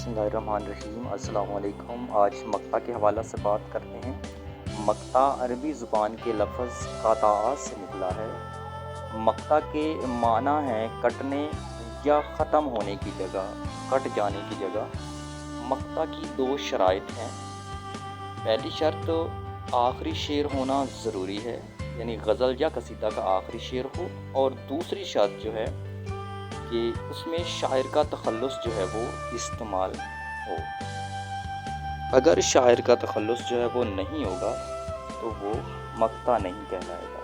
बिस्मिल्लाहिर्रहमानिर्रहीम। अस्सलाम वालेकुम। आज मक्ता के हवाला से बात करते हैं। मक्ता अरबी ज़ुबान के लफ्ज़ क़ता से निकला है। मक्ता के माना है कटने या ख़त्म होने की जगह, कट जाने की जगह। मक्ता की दो शराइत हैं। पहली शर्त आखिरी शेर होना ज़रूरी है, यानी गज़ल या कसीदा का आखिरी शेर हो। और दूसरी शर्त जो है कि उसमें शायर का तखल्लुस जो है वो इस्तेमाल हो। अगर शायर का तखल्लुस जो है वो नहीं होगा तो वो मक्ता नहीं कहलाएगा।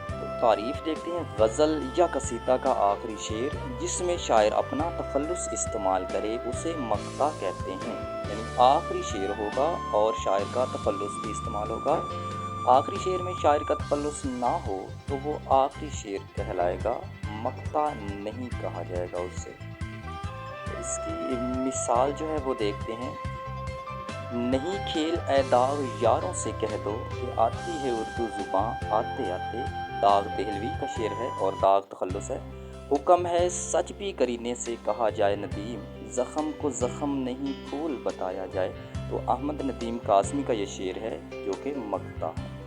तो तारीफ़ देखते हैं। गज़ल या कसीदा का आखिरी शेर जिसमें शायर अपना तखल्लुस इस्तेमाल करे उसे मक्ता कहते हैं। यानी आखिरी शेर होगा और शायर का तखल्लुस भी इस्तेमाल होगा। आखिरी शेर में शायर का तखल्लुस ना हो तो वो आखिरी शेर कहलाएगा, मक्ता नहीं कहा जाएगा उससे। तो इसकी मिसाल जो है वो देखते हैं। नहीं खेल ए दाग यारों से कह दो कि आती है उर्दू ज़ुबां आते आते। दाग देहलवी का शेर है और दाग तखल्लुस है। हुक्म है सच भी करीने से कहा जाए नदीम, ज़ख़म को ज़ख़म नहीं फूल बताया जाए। तो अहमद नदीम कासमी का ये शेर है जो कि मक्ता है।